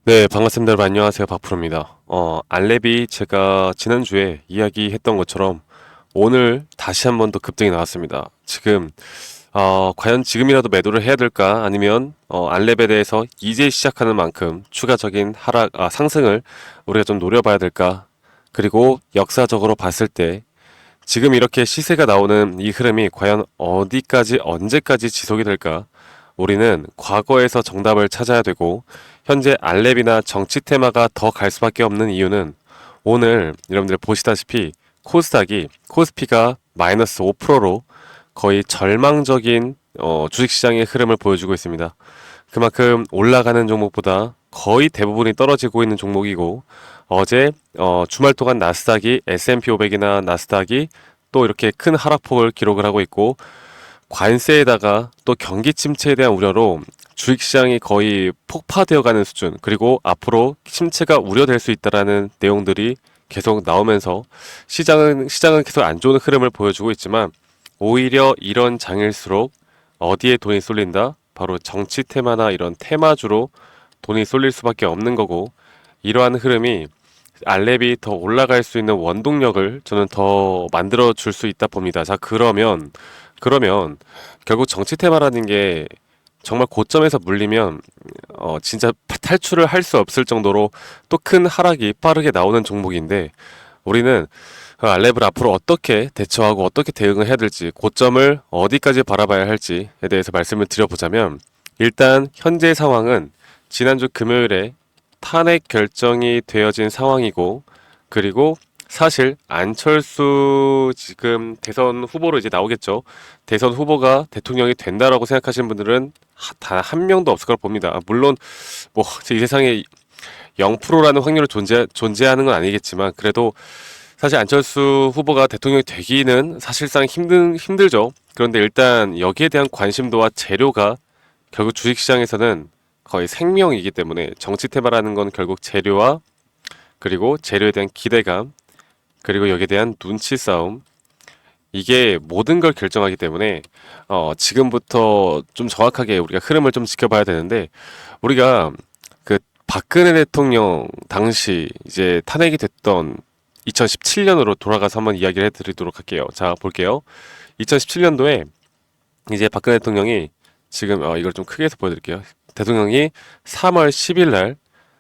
네, 반갑습니다. 여러분 안녕하세요. 박프로입니다. 알렙이 제가 지난주에 이야기했던 것처럼 오늘 다시 한번 더 급등이 나왔습니다. 지금 과연 지금이라도 매도를 해야 될까? 아니면 알렙에 대해서 이제 시작하는 만큼 추가적인 상승을 우리가 좀 노려봐야 될까? 그리고 역사적으로 봤을 때 지금 이렇게 시세가 나오는 이 흐름이 과연 어디까지 언제까지 지속이 될까? 우리는 과거에서 정답을 찾아야 되고 현재 알렙이나 정치 테마가 더 갈 수밖에 없는 이유는 오늘 여러분들 보시다시피 코스피가 마이너스 5%로 거의 절망적인 주식시장의 흐름을 보여주고 있습니다. 그만큼 올라가는 종목보다 거의 대부분이 떨어지고 있는 종목이고 어제 주말 동안 나스닥이 S&P 500이나 나스닥이 또 이렇게 큰 하락폭을 기록을 하고 있고 관세에다가 또 경기 침체에 대한 우려로 주식시장이 거의 폭파되어 가는 수준, 그리고 앞으로 침체가 우려될 수 있다라는 내용들이 계속 나오면서 시장은 계속 안 좋은 흐름을 보여주고 있지만 오히려 이런 장일수록 어디에 돈이 쏠린다? 바로 정치 테마나 이런 테마주로 돈이 쏠릴 수밖에 없는 거고, 이러한 흐름이 알렙이 더 올라갈 수 있는 원동력을 저는 더 만들어 줄 수 있다 봅니다. 자, 그러면 결국 정치 테마라는 게 정말 고점에서 물리면 진짜 탈출을 할 수 없을 정도로 또 큰 하락이 빠르게 나오는 종목인데, 우리는 그 알렙을 앞으로 어떻게 대처하고 어떻게 대응을 해야 될지, 고점을 어디까지 바라봐야 할지에 대해서 말씀을 드려보자면, 일단 현재 상황은 지난주 금요일에 탄핵 결정이 되어진 상황이고, 그리고 사실 안철수 지금 대선 후보로 이제 나오겠죠. 대선 후보가 대통령이 된다라고 생각하시는 분들은 단 한 명도 없을 거라 봅니다. 물론 뭐 이 세상에 0%라는 확률을 존재하는 건 아니겠지만, 그래도 사실 안철수 후보가 대통령이 되기는 사실상 힘들죠. 그런데 일단 여기에 대한 관심도와 재료가 결국 주식시장에서는 거의 생명이기 때문에, 정치 테마라는 건 결국 재료와, 그리고 재료에 대한 기대감, 그리고 여기에 대한 눈치 싸움, 이게 모든 걸 결정하기 때문에 지금부터 좀 정확하게 우리가 흐름을 좀 지켜봐야 되는데, 우리가 그 박근혜 대통령 당시 이제 탄핵이 됐던 2017년으로 돌아가서 한번 이야기를 해드리도록 할게요. 자, 볼게요. 2017년도에 이제 박근혜 대통령이 지금 이걸 좀 크게 해서 보여드릴게요. 대통령이 3월 10일 날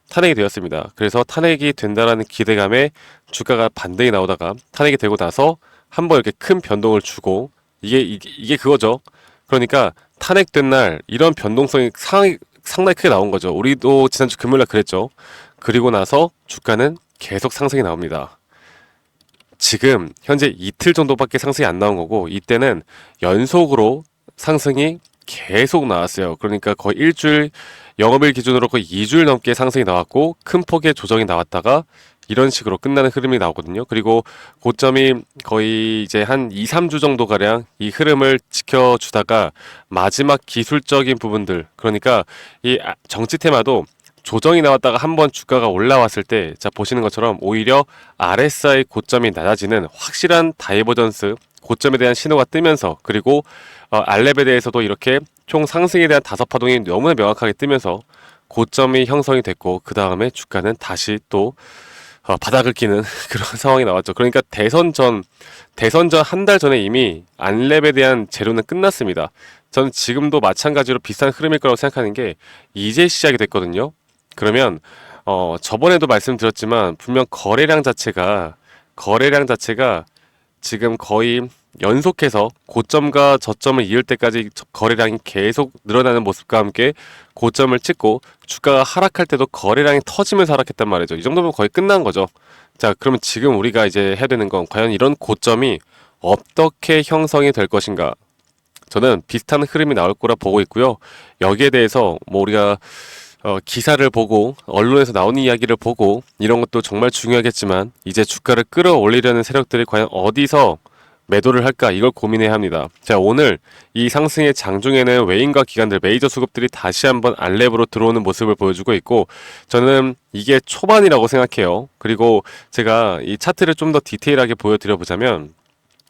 탄핵이 되었습니다. 그래서 탄핵이 된다라는 기대감에 주가가 반등이 나오다가 탄핵이 되고 나서 한번 이렇게 큰 변동을 주고, 이게 그거죠. 그러니까 탄핵된 날 이런 변동성이 상당히 크게 나온 거죠. 우리도 지난주 금요일 날 그랬죠. 그리고 나서 주가는 계속 상승이 나옵니다. 지금 현재 이틀 정도밖에 상승이 안 나온 거고, 이때는 연속으로 상승이 계속 나왔어요. 그러니까 거의 일주일, 영업일 기준으로 거의 2주일 넘게 상승이 나왔고 큰 폭의 조정이 나왔다가 이런 식으로 끝나는 흐름이 나오거든요. 그리고 고점이 거의 이제 한 2, 3주 정도 가량 이 흐름을 지켜주다가 마지막 기술적인 부분들, 그러니까 이 정치 테마도 조정이 나왔다가 한번 주가가 올라왔을 때, 자, 보시는 것처럼 오히려 RSI 고점이 낮아지는 확실한 다이버전스, 고점에 대한 신호가 뜨면서, 그리고 알렙에 대해서도 이렇게 총 상승에 대한 다섯 파동이 너무나 명확하게 뜨면서 고점이 형성이 됐고, 그 다음에 주가는 다시 또 바닥을 끼는 그런 상황이 나왔죠. 그러니까 대선 전 한 달 전에 이미 안랩에 대한 재료는 끝났습니다. 저는 지금도 마찬가지로 비슷한 흐름일 거라고 생각하는 게, 이제 시작이 됐거든요. 그러면 저번에도 말씀드렸지만 분명 거래량 자체가 지금 거의 연속해서 고점과 저점을 이을 때까지 거래량이 계속 늘어나는 모습과 함께 고점을 찍고 주가가 하락할 때도 거래량이 터지면서 하락했단 말이죠. 이 정도면 거의 끝난 거죠. 자, 그러면 지금 우리가 이제 해야 되는 건 과연 이런 고점이 어떻게 형성이 될 것인가. 저는 비슷한 흐름이 나올 거라 보고 있고요. 여기에 대해서 뭐 우리가 기사를 보고 언론에서 나오는 이야기를 보고 이런 것도 정말 중요하겠지만, 이제 주가를 끌어올리려는 세력들이 과연 어디서 매도를 할까, 이걸 고민해야 합니다. 자, 오늘 이 상승의 장중에는 외인과 기관들, 메이저 수급들이 다시 한번 알렙으로 들어오는 모습을 보여주고 있고, 저는 이게 초반이라고 생각해요. 그리고 제가 이 차트를 좀 더 디테일하게 보여드려 보자면,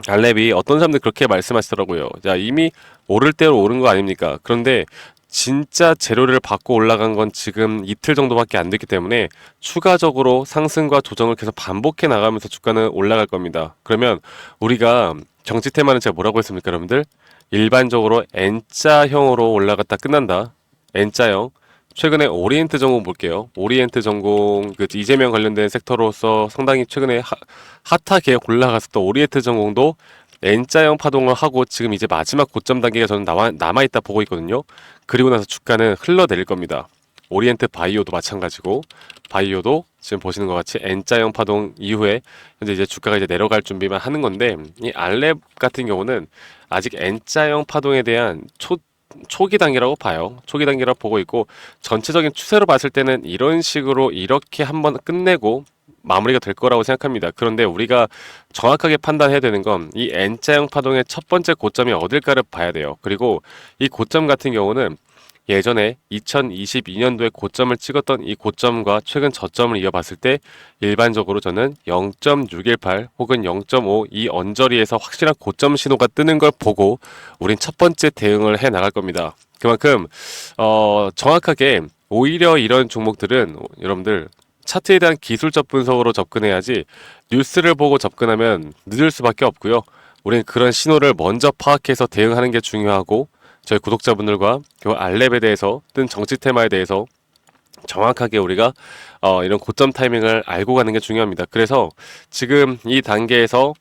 알렙이 어떤 사람들 그렇게 말씀하시더라고요. 자, 이미 오를 대로 오른 거 아닙니까? 그런데 진짜 재료를 받고 올라간 건 지금 이틀 정도밖에 안 됐기 때문에 추가적으로 상승과 조정을 계속 반복해 나가면서 주가는 올라갈 겁니다. 그러면 우리가 정치 테마는 제가 뭐라고 했습니까, 여러분들? 일반적으로 N자형으로 올라갔다 끝난다. N자형. 최근에 오리엔트 전공 볼게요. 오리엔트 전공 그 이재명 관련된 섹터로서 상당히 최근에 핫하게 올라갔었던 오리엔트 전공도 N자형 파동을 하고 지금 이제 마지막 고점 단계가 저는 남아있다 보고 있거든요. 그리고 나서 주가는 흘러내릴 겁니다. 오리엔트 바이오도 마찬가지고 바이오도 지금 보시는 것 같이 N자형 파동 이후에 현재 이제 주가가 이제 내려갈 준비만 하는 건데 이 알렙 같은 경우는 아직 N자형 파동에 대한 초기 단계라고 봐요. 초기 단계라고 보고 있고 전체적인 추세로 봤을 때는 이런 식으로 이렇게 한번 끝내고 마무리가 될 거라고 생각합니다. 그런데 우리가 정확하게 판단해야 되는 건 이 N자형 파동의 첫 번째 고점이 어딜까를 봐야 돼요. 그리고 이 고점 같은 경우는 예전에 2022년도에 고점을 찍었던 이 고점과 최근 저점을 이어봤을 때 일반적으로 저는 0.618 혹은 0.5 이 언저리에서 확실한 고점 신호가 뜨는 걸 보고 우린 첫 번째 대응을 해 나갈 겁니다. 그만큼 정확하게 오히려 이런 종목들은 여러분들 차트에 대한 기술적 분석으로 접근해야지 뉴스를 보고 접근하면 늦을 수밖에 없고요. 우리는 그런 신호를 먼저 파악해서 대응하는 게 중요하고 저희 구독자분들과 그 알렙에 대해서 뜬 정치 테마에 대해서 정확하게 우리가 이런 고점 타이밍을 알고 가는 게 중요합니다. 그래서 지금 이 단계에서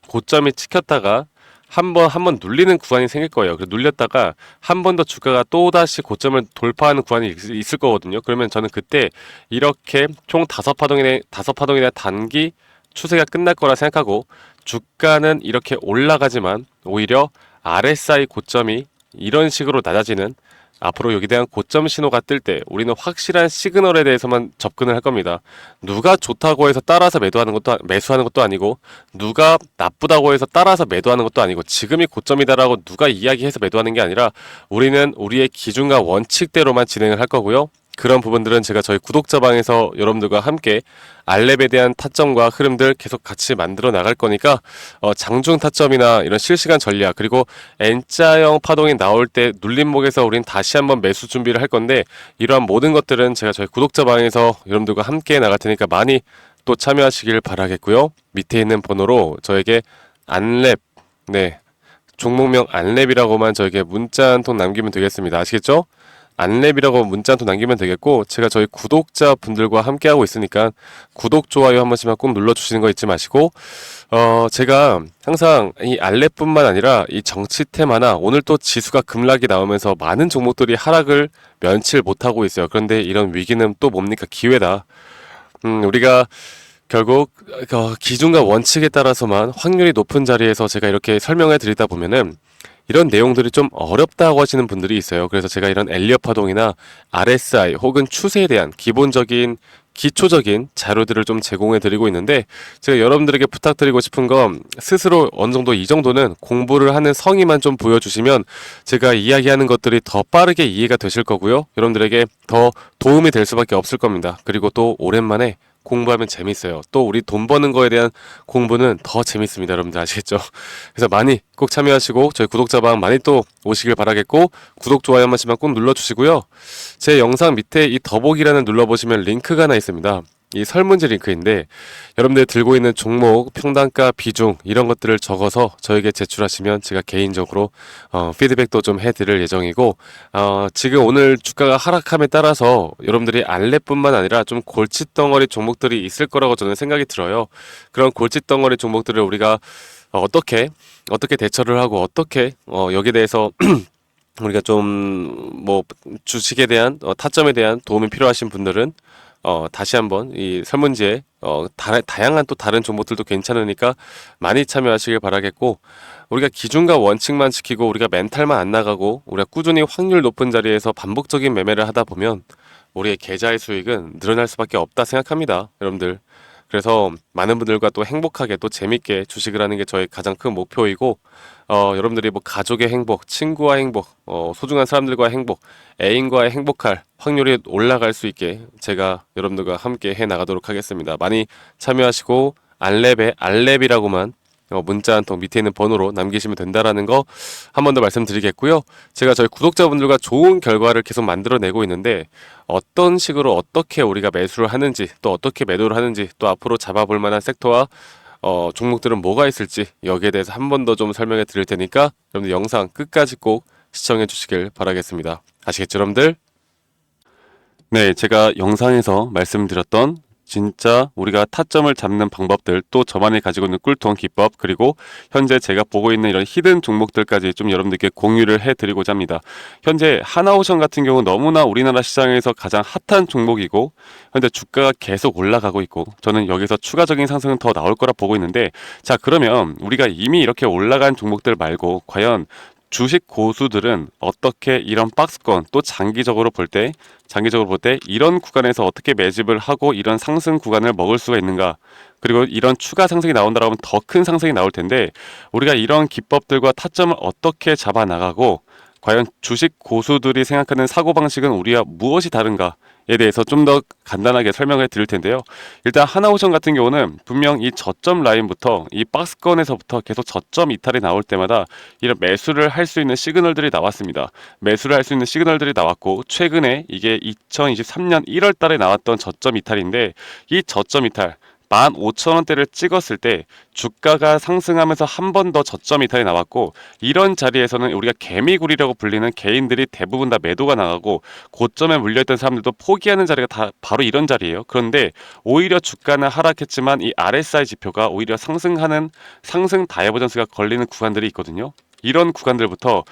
고점이 찍혔다가 한번 눌리는 구간이 생길 거예요. 그래서 눌렸다가 한 번 더 주가가 또다시 고점을 돌파하는 구간이 있을 거거든요. 그러면 저는 그때 이렇게 총 다섯 파동에 대한 단기 추세가 끝날 거라 생각하고 주가는 이렇게 올라가지만 오히려 RSI 고점이 이런 식으로 낮아지는 앞으로 여기에 대한 고점 신호가 뜰 때 우리는 확실한 시그널에 대해서만 접근을 할 겁니다. 누가 좋다고 해서 따라서 매수하는 것도 아니고 누가 나쁘다고 해서 따라서 매도하는 것도 아니고 지금이 고점이다라고 누가 이야기해서 매도하는 게 아니라 우리는 우리의 기준과 원칙대로만 진행을 할 거고요. 그런 부분들은 제가 저희 구독자방에서 여러분들과 함께 알렙에 대한 타점과 흐름들 계속 같이 만들어 나갈 거니까 장중 타점이나 이런 실시간 전략 그리고 N자형 파동이 나올 때 눌림목에서 우린 다시 한번 매수 준비를 할 건데 이러한 모든 것들은 제가 저희 구독자방에서 여러분들과 함께 나갈 테니까 많이 또 참여하시길 바라겠고요. 밑에 있는 번호로 저에게 안렙 종목명 안렙이라고만 저에게 문자 한 통 남기면 되겠습니다. 아시겠죠? 안랩이라고 문자 한 통 남기면 되겠고 제가 저희 구독자분들과 함께하고 있으니까 구독, 좋아요 한 번씩만 꼭 눌러주시는 거 잊지 마시고 제가 항상 이 안랩뿐만 아니라 이 정치 테마나 오늘 또 지수가 급락이 나오면서 많은 종목들이 하락을 면치를 못하고 있어요. 그런데 이런 위기는 또 뭡니까? 기회다. 우리가 결국 기준과 원칙에 따라서만 확률이 높은 자리에서 제가 이렇게 설명해 드리다 보면은 이런 내용들이 좀 어렵다고 하시는 분들이 있어요. 그래서 제가 이런 엘리엇 파동이나 RSI 혹은 추세에 대한 기본적인 기초적인 자료들을 좀 제공해 드리고 있는데 제가 여러분들에게 부탁드리고 싶은 건 스스로 어느 정도 이 정도는 공부를 하는 성의만 좀 보여주시면 제가 이야기하는 것들이 더 빠르게 이해가 되실 거고요. 여러분들에게 더 도움이 될 수밖에 없을 겁니다. 그리고 또 오랜만에 공부하면 재밌어요. 또 우리 돈 버는 거에 대한 공부는 더 재밌습니다. 여러분들 아시겠죠? 그래서 많이 꼭 참여하시고 저희 구독자방 많이 또 오시길 바라겠고 구독, 좋아요 한 번씩만 꼭 눌러주시고요. 제 영상 밑에 이 더보기란을 눌러보시면 링크가 하나 있습니다. 이 설문지 링크인데 여러분들 들고 있는 종목, 평단가, 비중 이런 것들을 적어서 저에게 제출하시면 제가 개인적으로 피드백도 좀 해드릴 예정이고 지금 오늘 주가가 하락함에 따라서 여러분들이 알렙뿐만 아니라 좀 골칫덩어리 종목들이 있을 거라고 저는 생각이 들어요. 그런 골칫덩어리 종목들을 우리가 어떻게 대처를 하고 어떻게 여기에 대해서 우리가 좀 뭐 주식에 대한 타점에 대한 도움이 필요하신 분들은 다시 한번 이 설문지에 다양한 또 다른 종목들도 괜찮으니까 많이 참여하시길 바라겠고 우리가 기준과 원칙만 지키고 우리가 멘탈만 안 나가고 우리가 꾸준히 확률 높은 자리에서 반복적인 매매를 하다 보면 우리의 계좌의 수익은 늘어날 수밖에 없다 생각합니다. 여러분들. 그래서 많은 분들과 또 행복하게 또 재밌게 주식을 하는 게 저의 가장 큰 목표이고 여러분들이 뭐 가족의 행복, 친구와 행복, 소중한 사람들과의 행복, 애인과의 행복할 확률이 올라갈 수 있게 제가 여러분들과 함께 해 나가도록 하겠습니다. 많이 참여하시고 알렙이라고만 문자 한 통 밑에 있는 번호로 남기시면 된다라는 거 한 번 더 말씀드리겠고요. 제가 저희 구독자분들과 좋은 결과를 계속 만들어내고 있는데 어떤 식으로 어떻게 우리가 매수를 하는지 또 어떻게 매도를 하는지 또 앞으로 잡아볼 만한 섹터와 종목들은 뭐가 있을지 여기에 대해서 한 번 더 좀 설명해 드릴 테니까 여러분들 영상 끝까지 꼭 시청해 주시길 바라겠습니다. 아시겠죠, 여러분들? 네, 제가 영상에서 말씀드렸던 진짜 우리가 타점을 잡는 방법들, 또 저만이 가지고 있는 꿀통 기법, 그리고 현재 제가 보고 있는 이런 히든 종목들까지 좀 여러분들께 공유를 해드리고자 합니다. 현재 하나오션 같은 경우 너무나 우리나라 시장에서 가장 핫한 종목이고 현재 주가가 계속 올라가고 있고 저는 여기서 추가적인 상승은 더 나올 거라 보고 있는데, 자, 그러면 우리가 이미 이렇게 올라간 종목들 말고 과연 주식 고수들은 어떻게 이런 박스권 또 장기적으로 볼 때 이런 구간에서 어떻게 매집을 하고 이런 상승 구간을 먹을 수가 있는가, 그리고 이런 추가 상승이 나온다고 하면 더 큰 상승이 나올 텐데 우리가 이런 기법들과 타점을 어떻게 잡아 나가고 과연 주식 고수들이 생각하는 사고방식은 우리와 무엇이 다른가에 대해서 좀 더 간단하게 설명을 드릴 텐데요. 일단 하나오션 같은 경우는 분명 이 저점 라인부터 이 박스권에서부터 계속 저점 이탈이 나올 때마다 이런 매수를 할 수 있는 시그널들이 나왔습니다. 매수를 할 수 있는 시그널들이 나왔고 최근에 이게 2023년 1월 달에 나왔던 저점 이탈인데 이 저점 이탈 15,000원대를 찍었을 때 주가가 상승하면서 한 번 더 저점 이탈이 나왔고 이런 자리에서는 우리가 개미굴이라고 불리는 개인들이 대부분 다 매도가 나가고 고점에 물려있던 사람들도 포기하는 자리가 다 바로 이런 자리예요. 그런데 오히려 주가는 하락했지만 이 RSI 지표가 오히려 상승하는 상승 다이버전스가 걸리는 구간들이 있거든요. 이런 구간들부터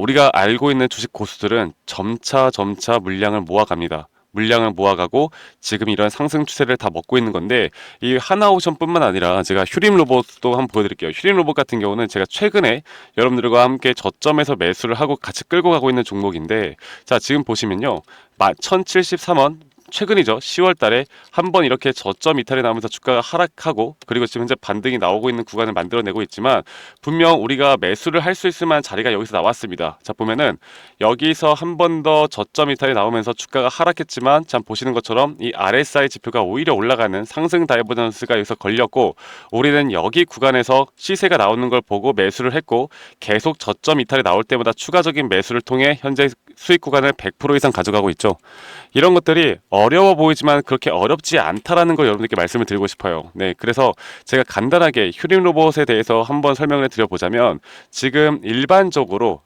우리가 알고 있는 주식 고수들은 점차 물량을 모아갑니다. 물량을 모아가고 지금 이런 상승 추세를 다 먹고 있는 건데, 이 하나오션뿐만 아니라 제가 휴림 로봇도 한번 보여드릴게요. 휴림 로봇 같은 경우는 제가 최근에 여러분들과 함께 저점에서 매수를 하고 같이 끌고 가고 있는 종목인데, 자, 지금 보시면요, 1073원 최근이죠. 10월 달에 한번 이렇게 저점 이탈이 나오면서 주가가 하락하고, 그리고 지금 현재 반등이 나오고 있는 구간을 만들어내고 있지만 분명 우리가 매수를 할 수 있을 만한 자리가 여기서 나왔습니다. 자, 보면은 여기서 한 번 더 저점 이탈이 나오면서 주가가 하락했지만 참 보시는 것처럼 이 RSI 지표가 오히려 올라가는 상승 다이버전스가 여기서 걸렸고, 우리는 여기 구간에서 시세가 나오는 걸 보고 매수를 했고 계속 저점 이탈이 나올 때마다 추가적인 매수를 통해 현재 수익 구간을 100% 이상 가져가고 있죠. 이런 것들이 어려워 보이지만 그렇게 어렵지 않다라는 걸 여러분들께 말씀을 드리고 싶어요. 네, 그래서 제가 간단하게 휴림 로봇에 대해서 한번 설명을 드려보자면, 지금 일반적으로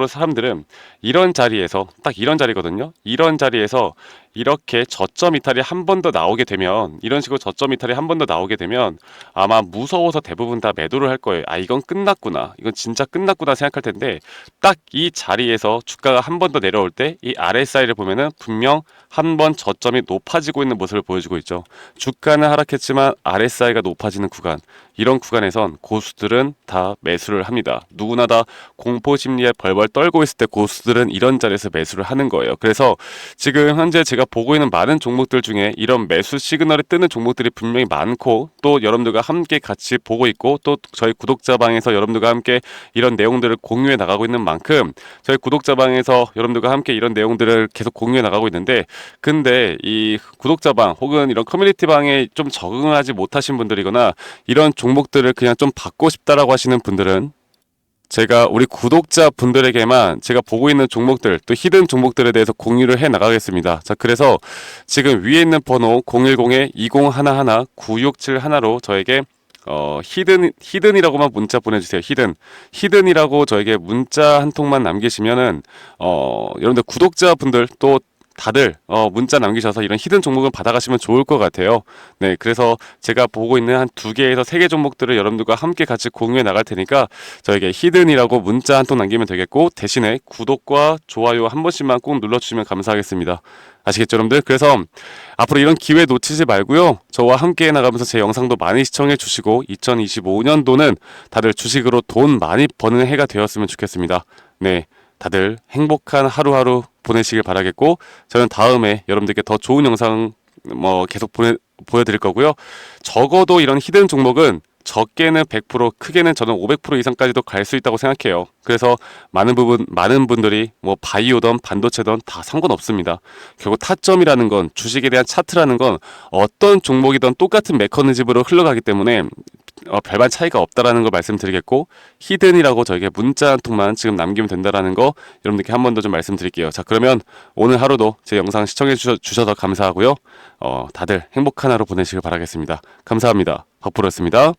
사람들은 이런 자리에서 딱 이런 자리거든요. 이런 자리에서 이렇게 저점 이탈이 한 번 더 나오게 되면, 이런 식으로 저점 이탈이 한 번 더 나오게 되면 아마 무서워서 대부분 다 매도를 할 거예요. 아, 이건 끝났구나, 이건 진짜 끝났구나 생각할 텐데, 딱 이 자리에서 주가가 한 번 더 내려올 때 이 RSI를 보면은 분명 한 번 저점이 높아지고 있는 모습을 보여주고 있죠. 주가는 하락했지만 RSI가 높아지는 구간, 이런 구간에선 고수들은 다 매수를 합니다. 누구나 다 공포 심리에 벌벌 떨고 있을 때 고수들은 이런 자리에서 매수를 하는 거예요. 그래서 지금 현재 제가 보고 있는 많은 종목들 중에 이런 매수 시그널이 뜨는 종목들이 분명히 많고, 또 여러분들과 함께 같이 보고 있고, 또 저희 구독자방에서 여러분들과 함께 이런 내용들을 공유해 나가고 있는 만큼 저희 구독자방에서 여러분들과 함께 이런 내용들을 계속 공유해 나가고 있는데, 근데 이 구독자방 혹은 이런 커뮤니티방에 좀 적응하지 못하신 분들이거나 이런 종목들을 그냥 좀 받고 싶다라고 하시는 분들은 제가 우리 구독자 분들에게만 제가 보고 있는 종목들 또 히든 종목들에 대해서 공유를 해 나가겠습니다. 자, 그래서 지금 위에 있는 번호 010-2011-9671로 저에게 히든이라고만 문자 보내주세요. 히든이라고 저에게 문자 한 통만 남기시면은 여러분들 구독자분들 또 다들 문자 남기셔서 이런 히든 종목을 받아가시면 좋을 것 같아요. 네, 그래서 제가 보고 있는 한 2개에서 3개 종목들을 여러분들과 함께 같이 공유해 나갈 테니까 저에게 히든이라고 문자 한 통 남기면 되겠고, 대신에 구독과 좋아요 한 번씩만 꼭 눌러주시면 감사하겠습니다. 아시겠죠, 여러분들? 그래서 앞으로 이런 기회 놓치지 말고요, 저와 함께 나가면서 제 영상도 많이 시청해 주시고 2025년도는 다들 주식으로 돈 많이 버는 해가 되었으면 좋겠습니다. 네, 다들 행복한 하루하루 보내시길 바라겠고, 저는 다음에 여러분들께 더 좋은 영상 계속 보여드릴 거고요. 적어도 이런 히든 종목은 적게는 100%, 크게는 저는 500% 이상까지도 갈 수 있다고 생각해요. 그래서 많은 분들이 바이오든 반도체든 다 상관없습니다. 결국 타점이라는 건, 주식에 대한 차트라는 건 어떤 종목이든 똑같은 메커니즘으로 흘러가기 때문에 별반 차이가 없다라는 걸 말씀드리겠고, 히든이라고 저에게 문자 한 통만 지금 남기면 된다라는 거 여러분들께 한 번 더 좀 말씀드릴게요. 자, 그러면 오늘 하루도 제 영상 시청해 주셔서 감사하고요. 다들 행복한 하루 보내시길 바라겠습니다. 감사합니다. 박프로였습니다.